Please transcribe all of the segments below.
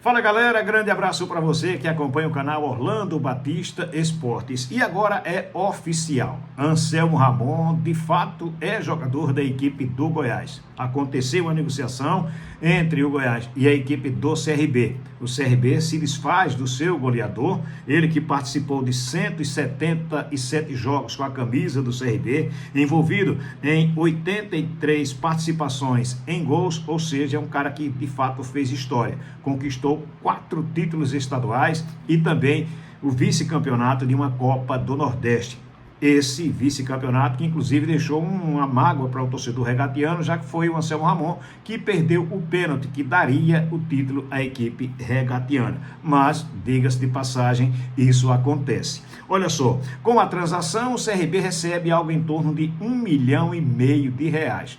Fala galera, grande abraço para você que acompanha o canal Orlando Batista Esportes. E agora é oficial, Anselmo Ramon de fato é jogador da equipe do Goiás. Aconteceu a negociação entre o Goiás e a equipe do CRB. O CRB se desfaz do seu goleador, ele que participou de 177 jogos com a camisa do CRB, envolvido em 83 participações em gols, ou seja, é um cara que de fato fez história. Conquistou 4 títulos estaduais e também o vice-campeonato de uma Copa do Nordeste. Esse vice-campeonato que inclusive deixou uma mágoa para o torcedor regatiano, já que foi o Anselmo Ramon que perdeu o pênalti que daria o título à equipe regatiana. Mas, diga-se de passagem, isso acontece. Olha só, com a transação o CRB recebe algo em torno de R$1,5 milhão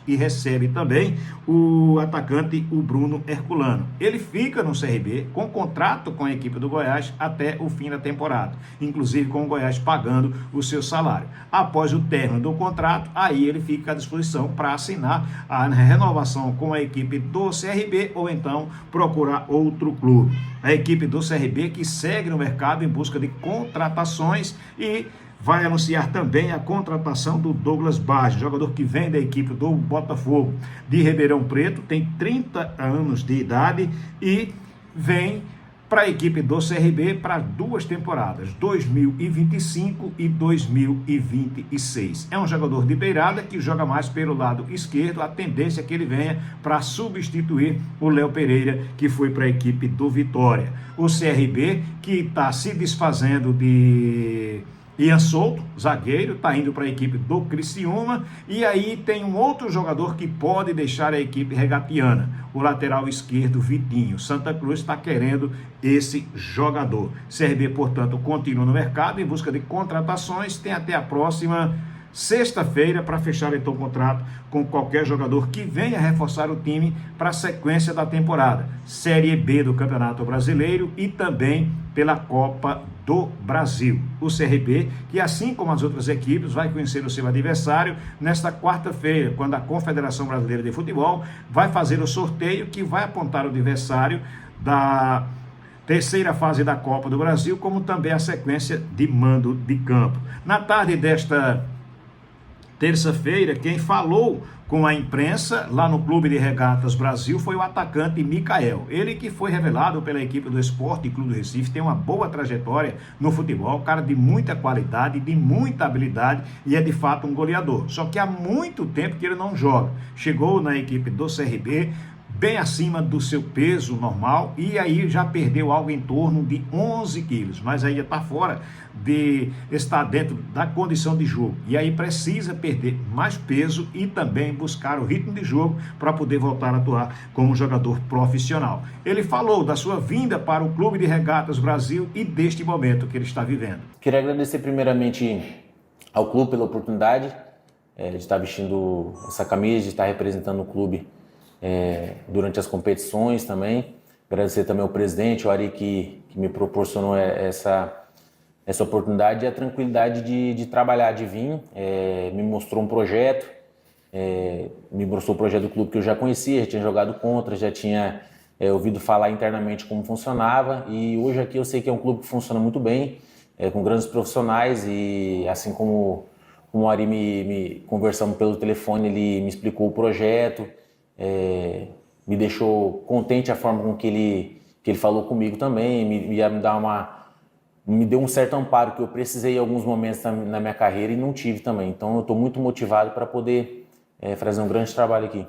e recebe também o atacante, o Bruno Herculano. Ele fica no CRB com contrato com a equipe do Goiás até o fim da temporada, inclusive com o Goiás pagando o seu salário. Após o término do contrato, aí ele fica à disposição para assinar a renovação com a equipe do CRB ou então procurar outro clube. A equipe do CRB que segue no mercado em busca de contratações e vai anunciar também a contratação do Douglas Baggio, jogador que vem da equipe do Botafogo de Ribeirão Preto, tem 30 anos de idade e vem para a equipe do CRB para 2 temporadas, 2025 e 2026. É um jogador de beirada que joga mais pelo lado esquerdo, a tendência é que ele venha para substituir o Léo Pereira, que foi para a equipe do Vitória. O CRB, que está se desfazendo de Ian Souto, zagueiro, está indo para a equipe do Criciúma, e aí tem um outro jogador que pode deixar a equipe regatiana, o lateral esquerdo Vitinho. Santa Cruz está querendo esse jogador. CRB, portanto, continua no mercado em busca de contratações, tem até a próxima sexta-feira para fechar então o contrato com qualquer jogador que venha reforçar o time para a sequência da temporada, Série B do Campeonato Brasileiro e também pela Copa do Brasil. O CRB, que assim como as outras equipes, vai conhecer o seu adversário nesta quarta-feira, quando a Confederação Brasileira de Futebol vai fazer o sorteio que vai apontar o adversário da terceira fase da Copa do Brasil, como também a sequência de mando de campo. Na tarde desta terça-feira, quem falou com a imprensa lá no Clube de Regatas Brasil foi o atacante Micael. Ele que foi revelado pela equipe do Esporte Clube do Recife, tem uma boa trajetória no futebol, cara de muita qualidade, de muita habilidade e é de fato um goleador. Só que há muito tempo que ele não joga. Chegou na equipe do CRB bem acima do seu peso normal e aí já perdeu algo em torno de 11 quilos, mas aí está fora de estar dentro da condição de jogo e aí precisa perder mais peso e também buscar o ritmo de jogo para poder voltar a atuar como jogador profissional. Ele falou da sua vinda para o Clube de Regatas Brasil e deste momento que ele está vivendo. Queria agradecer primeiramente ao clube pela oportunidade de estar vestindo essa camisa, de estar representando o clube durante as competições também. Agradecer também ao presidente, o Ari, que me proporcionou essa oportunidade e a tranquilidade de trabalhar, de vir. Me mostrou um projeto, me mostrou o projeto do clube que eu já conhecia, já tinha jogado contra, já tinha ouvido falar internamente como funcionava, e hoje aqui eu sei que é um clube que funciona muito bem, com grandes profissionais, e assim como o Ari me conversamos pelo telefone, ele me explicou o projeto, me deixou contente a forma com que ele falou comigo também, me deu um certo amparo que eu precisei em alguns momentos na minha carreira e não tive também. Então eu estou muito motivado para poder fazer um grande trabalho aqui.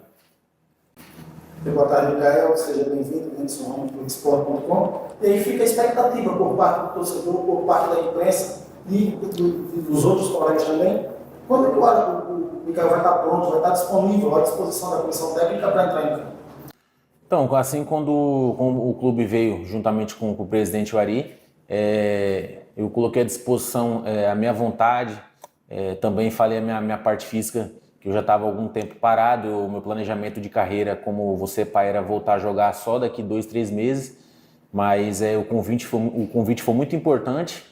Boa tarde, Micael, seja bem-vindo, Anderson Ramos, do Esporte.com. E aí fica a expectativa por parte do torcedor, por parte da imprensa e dos outros colegas também. Quando é que o Micael vai estar pronto, vai estar disponível à disposição da comissão técnica para entrar em campo? Então, assim, quando o clube veio juntamente com o presidente Ari, eu coloquei à disposição a minha vontade, também falei a minha parte física, que eu já estava há algum tempo parado, o meu planejamento de carreira como você pai era voltar a jogar só daqui 2, 3 meses, mas o convite foi muito importante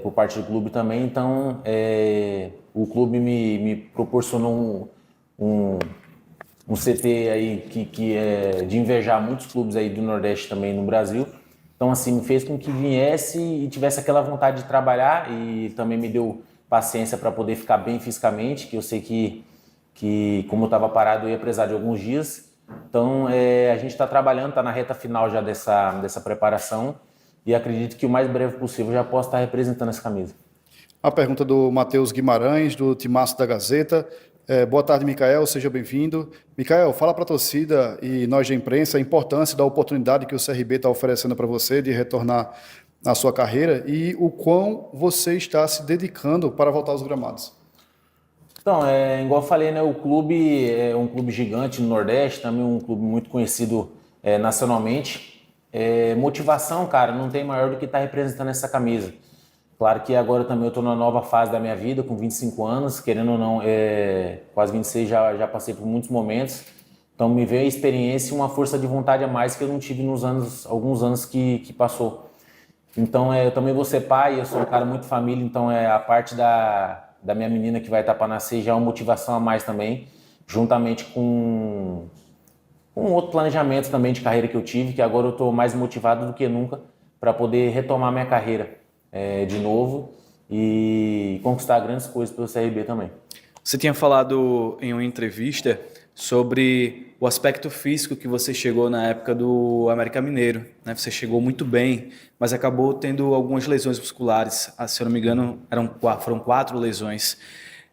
por parte do clube também, então o clube me proporcionou um um CT aí que é de invejar muitos clubes aí do Nordeste também no Brasil. Então, assim, me fez com que viesse e tivesse aquela vontade de trabalhar e também me deu paciência para poder ficar bem fisicamente, que eu sei que como eu estava parado, eu ia precisar de alguns dias. Então, a gente está trabalhando, está na reta final já dessa preparação e acredito que o mais breve possível já posso estar representando essa camisa. A pergunta do Matheus Guimarães, do Timaço da Gazeta. Boa tarde, Micael, seja bem-vindo. Micael, fala para a torcida e nós da imprensa a importância da oportunidade que o CRB está oferecendo para você de retornar à sua carreira e o quão você está se dedicando para voltar aos gramados. Então, igual eu falei, né, o clube é um clube gigante no Nordeste, também um clube muito conhecido nacionalmente. Motivação, cara, não tem maior do que estar representando essa camisa. Claro que agora também eu estou numa nova fase da minha vida, com 25 anos, querendo ou não, quase 26, já passei por muitos momentos. Então me veio a experiência e uma força de vontade a mais que eu não tive alguns anos que passou. Então eu também vou ser pai, eu sou um cara muito família, então a parte da minha menina que vai estar para nascer já é uma motivação a mais também, juntamente com um outro planejamento também de carreira que eu tive, que agora eu estou mais motivado do que nunca para poder retomar minha carreira de novo e conquistar grandes coisas pelo CRB também. Você tinha falado em uma entrevista sobre o aspecto físico que você chegou na época do América Mineiro, né? Você chegou muito bem, mas acabou tendo algumas lesões musculares. Se eu não me engano, foram 4 lesões.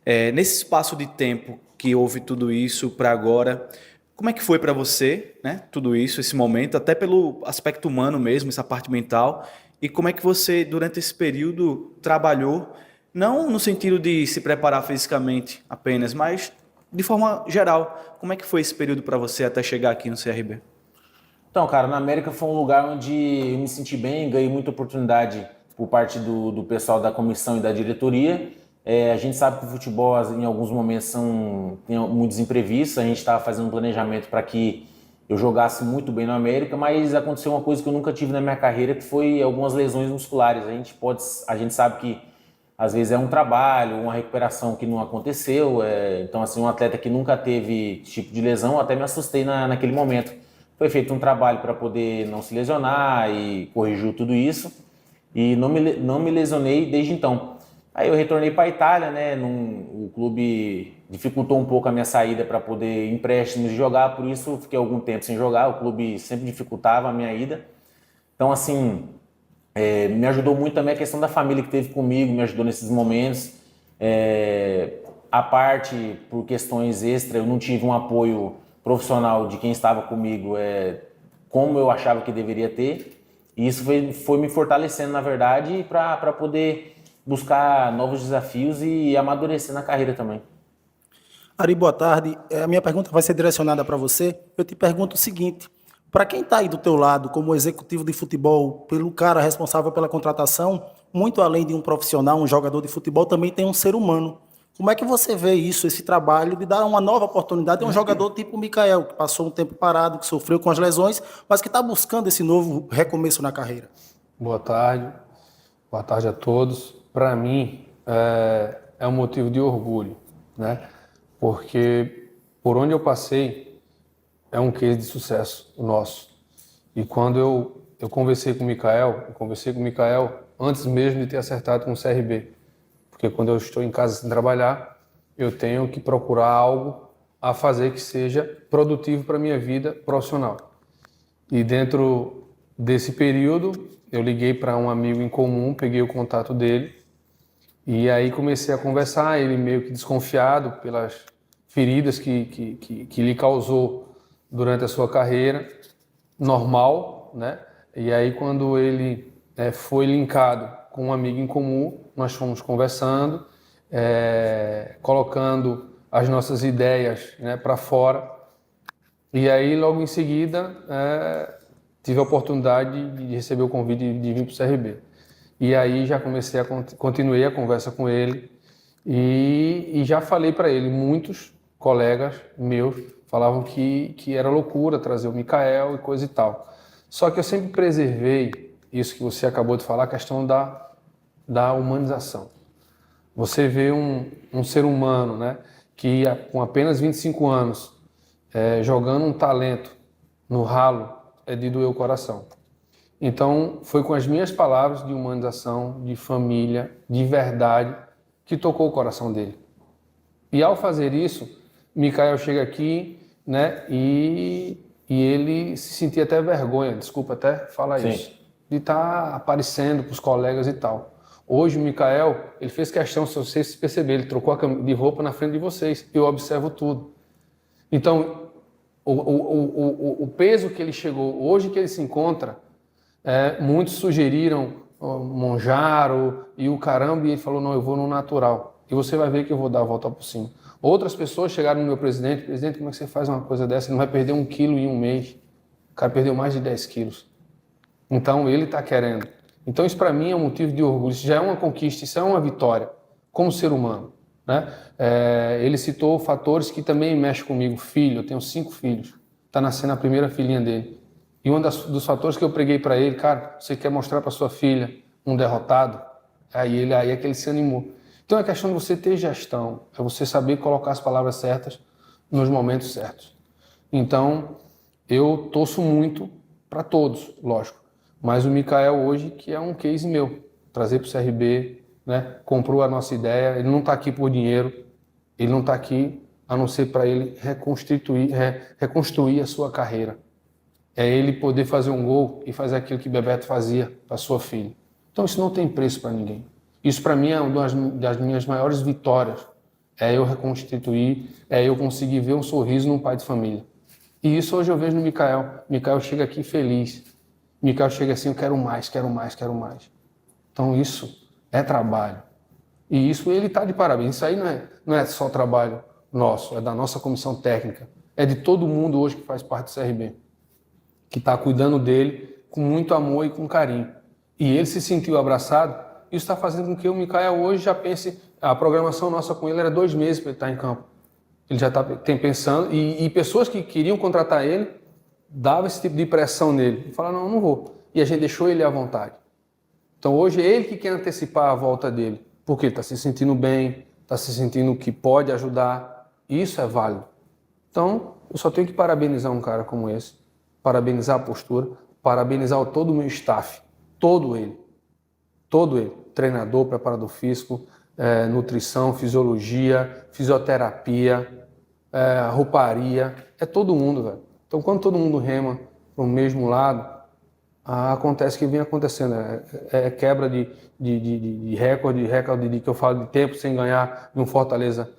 Nesse espaço de tempo que houve tudo isso para agora, como é que foi para você, né? Tudo isso, esse momento, até pelo aspecto humano mesmo, essa parte mental, e como é que você, durante esse período, trabalhou, não no sentido de se preparar fisicamente apenas, mas de forma geral, como é que foi esse período para você até chegar aqui no CRB? Então, cara, na América foi um lugar onde eu me senti bem, ganhei muita oportunidade por parte do pessoal da comissão e da diretoria. A gente sabe que o futebol, em alguns momentos, tem muitos imprevistos. A gente estava fazendo um planejamento para que eu jogasse muito bem no América, mas aconteceu uma coisa que eu nunca tive na minha carreira, que foi algumas lesões musculares. A gente sabe que às vezes é um trabalho, uma recuperação que não aconteceu. Então, assim, um atleta que nunca teve esse tipo de lesão, eu até me assustei naquele momento. Foi feito um trabalho para poder não se lesionar e corrigiu tudo isso. E não me lesionei desde então. Aí eu retornei para a Itália, né? O clube dificultou um pouco a minha saída para poder empréstimos e jogar, por isso eu fiquei algum tempo sem jogar. O clube sempre dificultava a minha ida. Então, assim, me ajudou muito também a questão da família que teve comigo, me ajudou nesses momentos. A parte, por questões extra, eu não tive um apoio profissional de quem estava comigo como eu achava que deveria ter. E isso foi me fortalecendo, na verdade, para poder buscar novos desafios e amadurecer na carreira também. Ari, boa tarde. A minha pergunta vai ser direcionada para você. Eu te pergunto o seguinte: para quem está aí do teu lado, como executivo de futebol, pelo cara responsável pela contratação, muito além de um profissional, um jogador de futebol, também tem um ser humano. Como é que você vê isso, esse trabalho de dar uma nova oportunidade a um jogador tipo o Micael, que passou um tempo parado, que sofreu com as lesões, mas que está buscando esse novo recomeço na carreira? Boa tarde a todos. Para mim, é um motivo de orgulho, né? Porque por onde eu passei, é um case de sucesso nosso. E quando eu conversei com o Micael antes mesmo de ter acertado com o CRB. Porque quando eu estou em casa sem trabalhar, eu tenho que procurar algo a fazer que seja produtivo para a minha vida profissional. E dentro desse período, eu liguei para um amigo em comum, peguei o contato dele, e aí comecei a conversar, ele meio que desconfiado pelas feridas que lhe causou durante a sua carreira, normal, né? E aí quando ele foi linkado com um amigo em comum, nós fomos conversando, colocando as nossas ideias, né, para fora. E aí logo em seguida tive a oportunidade de receber o convite de vir para o CRB. E aí já continuei a conversa com ele e já falei para ele, muitos colegas meus falavam que era loucura trazer o Micael e coisa e tal. Só que eu sempre preservei isso que você acabou de falar, a questão da humanização. Você vê um ser humano, né, que com apenas 25 anos jogando um talento no ralo, é de doer o coração. Então, foi com as minhas palavras de humanização, de família, de verdade, que tocou o coração dele. E ao fazer isso, Mikael chega aqui, né, e ele se sentia até vergonha, desculpa até falar Sim. isso, de estar aparecendo para os colegas e tal. Hoje o Mikael, ele fez questão, se vocês perceberem, ele trocou de roupa na frente de vocês, eu observo tudo. Então, o peso que ele chegou, hoje que ele se encontra, muitos sugeriram Monjaro e o caramba, e ele falou, não, eu vou no natural. E você vai ver que eu vou dar a volta por cima. Outras pessoas chegaram no meu presidente, como é que você faz uma coisa dessa? Ele não vai perder 1 quilo em um mês. O cara perdeu mais de 10 quilos. Então ele está querendo. Então isso para mim é um motivo de orgulho. Isso já é uma conquista, isso é uma vitória como ser humano, né? Ele citou fatores que também mexem comigo. Filho, eu tenho 5 filhos. Está nascendo a primeira filhinha dele. E um dos fatores que eu preguei para ele, cara, você quer mostrar para sua filha um derrotado? Aí é que ele se animou. Então é questão de você ter gestão, é você saber colocar as palavras certas nos momentos certos. Então eu torço muito para todos, lógico. Mas o Mikael hoje, que é um case meu, trazer para o CRB, né? Comprou a nossa ideia, ele não está aqui por dinheiro, ele não está aqui a não ser para ele reconstruir a sua carreira. É ele poder fazer um gol e fazer aquilo que Bebeto fazia para sua filha. Então isso não tem preço para ninguém. Isso para mim é uma das minhas maiores vitórias. É eu reconstituir, é eu conseguir ver um sorriso num pai de família. E isso hoje eu vejo no Mikael. Mikael chega aqui feliz. Mikael chega assim, eu quero mais, quero mais, quero mais. Então isso é trabalho. E isso ele está de parabéns. Isso aí não é só trabalho nosso, é da nossa comissão técnica. É de todo mundo hoje que faz parte do CRB. Que está cuidando dele com muito amor e com carinho. E ele se sentiu abraçado. Isso está fazendo com que o Mikael hoje já pense, a programação nossa com ele era 2 meses para ele estar em campo. Ele já está pensando, e pessoas que queriam contratar ele, davam esse tipo de pressão nele. Ele falava, não vou. E a gente deixou ele à vontade. Então hoje é ele que quer antecipar a volta dele, porque ele está se sentindo bem, está se sentindo que pode ajudar, e isso é válido. Então, eu só tenho que parabenizar um cara como esse, parabenizar a postura, parabenizar todo o meu staff, todo ele, treinador, preparador físico, nutrição, fisiologia, fisioterapia, rouparia, é todo mundo, velho. Então, quando todo mundo rema para o mesmo lado, acontece o que vem acontecendo, quebra de recorde de que eu falo de tempo sem ganhar em Fortaleza,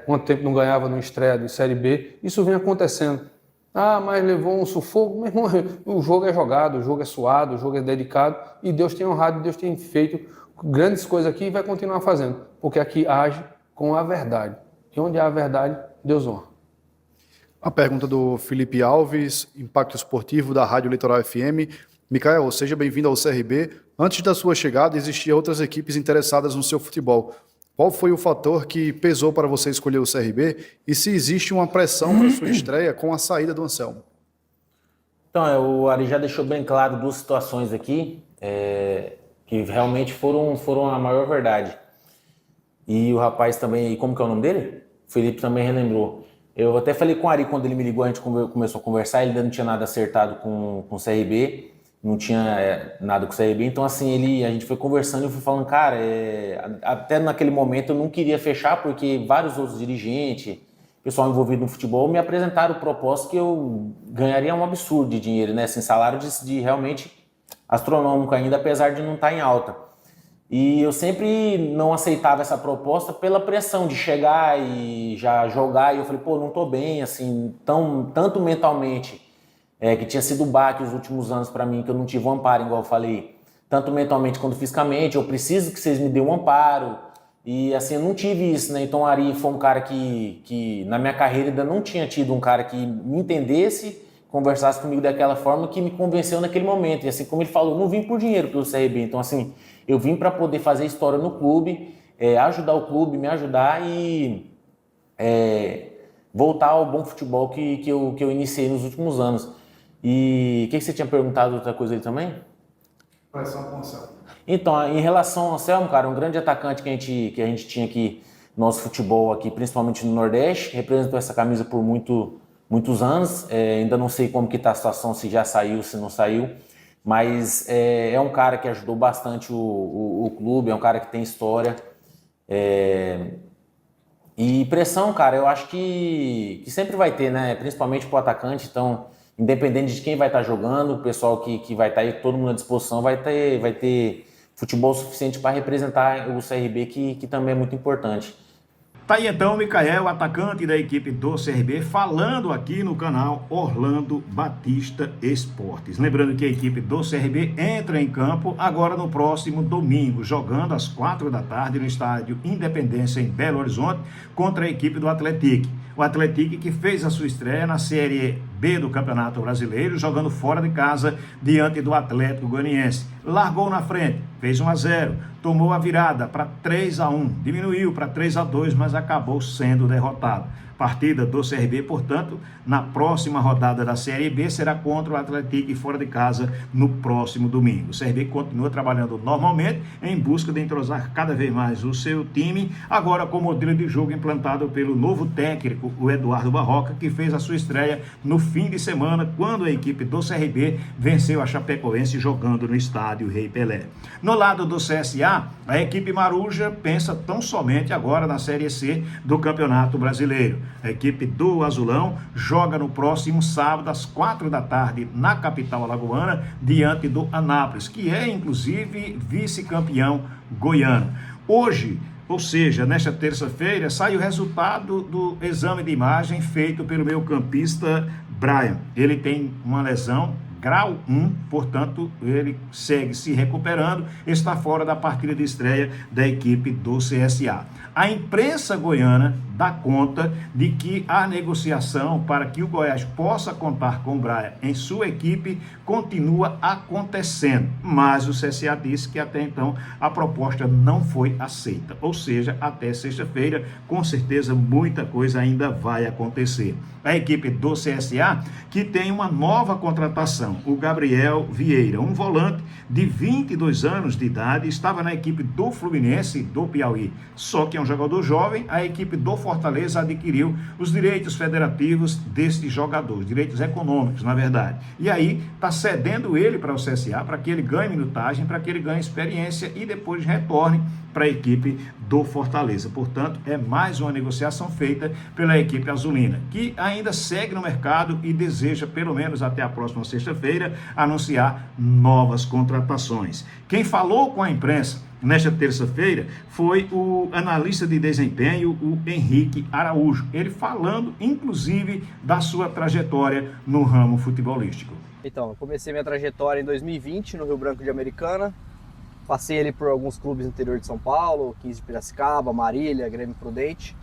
quanto tempo não ganhava no estreia de Série B, isso vem acontecendo. Mas levou um sufoco. Meu irmão, o jogo é jogado, o jogo é suado, o jogo é dedicado, e Deus tem honrado, Deus tem feito grandes coisas aqui e vai continuar fazendo, porque aqui age com a verdade. E onde há a verdade, Deus honra. A pergunta do Felipe Alves, Impacto Esportivo da Rádio Litoral FM. Mikael, seja bem-vindo ao CRB. Antes da sua chegada, existiam outras equipes interessadas no seu futebol. Qual foi o fator que pesou para você escolher o CRB e se existe uma pressão para sua estreia com a saída do Anselmo? Então, o Ari já deixou bem claro 2 situações aqui que realmente foram a maior verdade. E o rapaz também, como que é o nome dele? O Felipe também relembrou. Eu até falei com o Ari quando ele me ligou, a gente começou a conversar, ele ainda não tinha nada acertado com o CRB, não tinha nada com o CRB, então assim, a gente foi conversando e eu fui falando, cara, até naquele momento eu não queria fechar porque vários outros dirigentes, pessoal envolvido no futebol, me apresentaram propostas que eu ganharia um absurdo de dinheiro, né, assim, salário de realmente astronômico ainda, apesar de não estar em alta. E eu sempre não aceitava essa proposta pela pressão de chegar e já jogar, e eu falei, não tô bem, assim, tanto mentalmente, que tinha sido baque os últimos anos para mim, que eu não tive um amparo, igual eu falei, tanto mentalmente quanto fisicamente, eu preciso que vocês me dêem um amparo, e assim, eu não tive isso, né, então o Ari foi um cara que na minha carreira ainda não tinha tido um cara que me entendesse, conversasse comigo daquela forma, que me convenceu naquele momento, e assim como ele falou, eu não vim por dinheiro pelo CRB, então assim, eu vim para poder fazer história no clube, ajudar o clube, me ajudar e voltar ao bom futebol que eu iniciei nos últimos anos. E o que você tinha perguntado outra coisa aí também? Pressão com o Anselmo. Então, em relação ao Anselmo, cara, um grande atacante que a gente tinha aqui nosso futebol aqui, principalmente no Nordeste, representou essa camisa por muitos anos, ainda não sei como que está a situação, se já saiu, se não saiu, mas é um cara que ajudou bastante o clube, é um cara que tem história, e pressão, cara, eu acho que sempre vai ter, né, principalmente pro atacante, então, independente de quem vai estar jogando, o pessoal que vai estar aí, todo mundo à disposição, vai ter futebol suficiente para representar o CRB, que também é muito importante. Tá aí então o Micael, atacante da equipe do CRB, falando aqui no canal Orlando Batista Esportes. Lembrando que a equipe do CRB entra em campo agora no próximo domingo, jogando às 4 da tarde no estádio Independência, em Belo Horizonte, contra a equipe do Atlético. O Atlético que fez a sua estreia na Série B do Campeonato Brasileiro, jogando fora de casa diante do Atlético Goianiense. Largou na frente, fez 1-0, tomou a virada para 3-1, diminuiu para 3-2, mas acabou sendo derrotado. Partida do CRB, portanto, na próxima rodada da Série B será contra o Atlético fora de casa no próximo domingo. O CRB continua trabalhando normalmente em busca de entrosar cada vez mais o seu time, agora com o modelo de jogo implantado pelo novo técnico, o Eduardo Barroca, que fez a sua estreia no fim de semana, quando a equipe do CRB venceu a Chapecoense jogando no estádio Rei Pelé. No lado do CSA, a equipe maruja pensa tão somente agora na Série C do Campeonato Brasileiro. A equipe do Azulão joga no próximo sábado, às 4 da tarde, na capital alagoana, diante do Anápolis, que é, inclusive, vice-campeão goiano. Hoje, ou seja, nesta terça-feira, sai o resultado do exame de imagem feito pelo meio-campista Brian. Ele tem uma lesão grau 1, portanto, ele segue se recuperando, está fora da partida de estreia da equipe do CSA. A imprensa goiana dá conta de que a negociação para que o Goiás possa contar com o Brian em sua equipe continua acontecendo, mas o CSA disse que até então a proposta não foi aceita, ou seja, até sexta-feira, com certeza muita coisa ainda vai acontecer. A equipe do CSA que tem uma nova contratação, o Gabriel Vieira, um volante de 22 anos de idade, estava na equipe do Fluminense do Piauí, só que é um jogador jovem. A equipe do Fortaleza adquiriu os direitos federativos deste jogador, direitos econômicos, na verdade, e aí está cedendo ele para o CSA, para que ele ganhe minutagem, para que ele ganhe experiência e depois retorne para a equipe do Fortaleza. Portanto, é mais uma negociação feita pela equipe azulina, que ainda segue no mercado e deseja, pelo menos até a próxima sexta-feira, anunciar novas contratações. Quem falou com a imprensa nesta terça-feira foi o analista de desempenho, o Henrique Araújo, ele falando, inclusive, da sua trajetória no ramo futebolístico. Então, eu comecei minha trajetória em 2020 no Rio Branco de Americana. Passei ali por alguns clubes no interior de São Paulo, 15 de Piracicaba, Marília, Grêmio Prudente.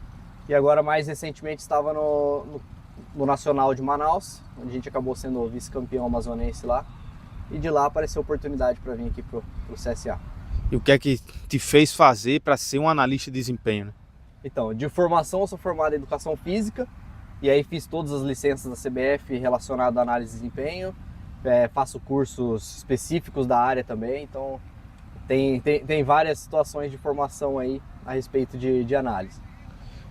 E agora, mais recentemente, estava no Nacional de Manaus, onde a gente acabou sendo vice-campeão amazonense lá. E de lá apareceu a oportunidade para vir aqui pro CSA. E o que é que te fez fazer para ser um analista de desempenho, né? Então, de formação eu sou formado em Educação Física. E aí fiz todas as licenças da CBF relacionadas à análise de desempenho. Faço cursos específicos da área também, então... Tem várias situações de formação aí a respeito de análise.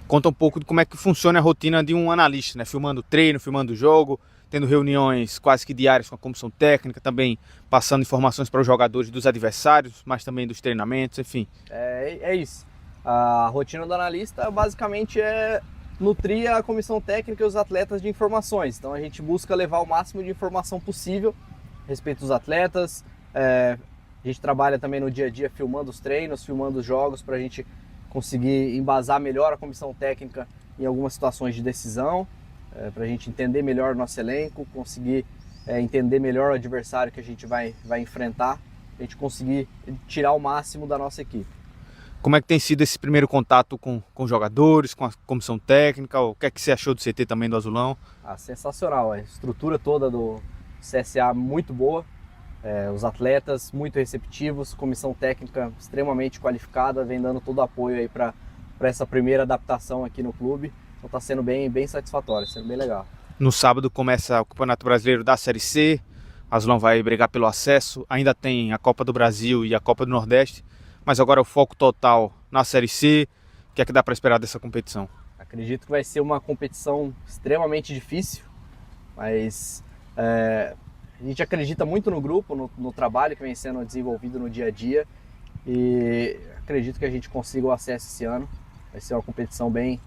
Conta um pouco de como é que funciona a rotina de um analista, né? Filmando treino, filmando jogo, tendo reuniões quase que diárias com a comissão técnica, também passando informações para os jogadores dos adversários, mas também dos treinamentos, enfim. É isso. A rotina do analista basicamente é nutrir a comissão técnica e os atletas de informações. Então a gente busca levar o máximo de informação possível a respeito dos atletas. A gente trabalha também no dia a dia filmando os treinos, filmando os jogos, para a gente conseguir embasar melhor a comissão técnica em algumas situações de decisão, para a gente entender melhor o nosso elenco, conseguir entender melhor o adversário que a gente vai enfrentar, a gente conseguir tirar o máximo da nossa equipe. Como é que tem sido esse primeiro contato com os jogadores, com a comissão técnica? O que é que você achou do CT também do Azulão? Sensacional, a estrutura toda do CSA muito boa. Os atletas muito receptivos, comissão técnica extremamente qualificada, vem dando todo o apoio aí para essa primeira adaptação aqui no clube. Então está sendo bem satisfatório, sendo bem legal. No sábado começa o Campeonato Brasileiro da Série C, o Azulão vai brigar pelo acesso, ainda tem a Copa do Brasil e a Copa do Nordeste, mas agora o foco total na Série C, que é que dá para esperar dessa competição? Acredito que vai ser uma competição extremamente difícil, mas a gente acredita muito no grupo, no trabalho que vem sendo desenvolvido no dia a dia, e acredito que a gente consiga o acesso esse ano. Vai ser uma competição bem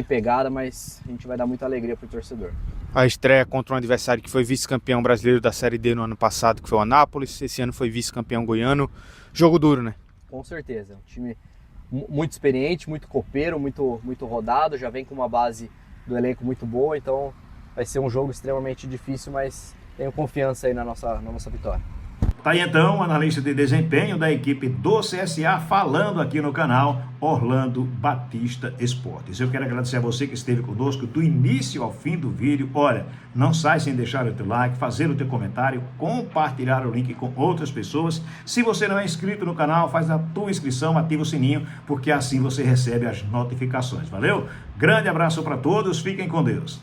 pegada, mas a gente vai dar muita alegria para o torcedor. A estreia contra um adversário que foi vice-campeão brasileiro da Série D no ano passado, que foi o Anápolis, esse ano foi vice-campeão goiano. Jogo duro, né? Com certeza, é um time muito experiente, muito copeiro, muito rodado, já vem com uma base do elenco muito boa, então vai ser um jogo extremamente difícil, mas tenho confiança aí na nossa vitória. Tá aí então o analista de desempenho da equipe do CSA falando aqui no canal Orlando Batista Esportes. Eu quero agradecer a você que esteve conosco do início ao fim do vídeo. Olha, não sai sem deixar o teu like, fazer o teu comentário, compartilhar o link com outras pessoas. Se você não é inscrito no canal, faz a tua inscrição, ativa o sininho, porque assim você recebe as notificações. Valeu? Grande abraço para todos, fiquem com Deus.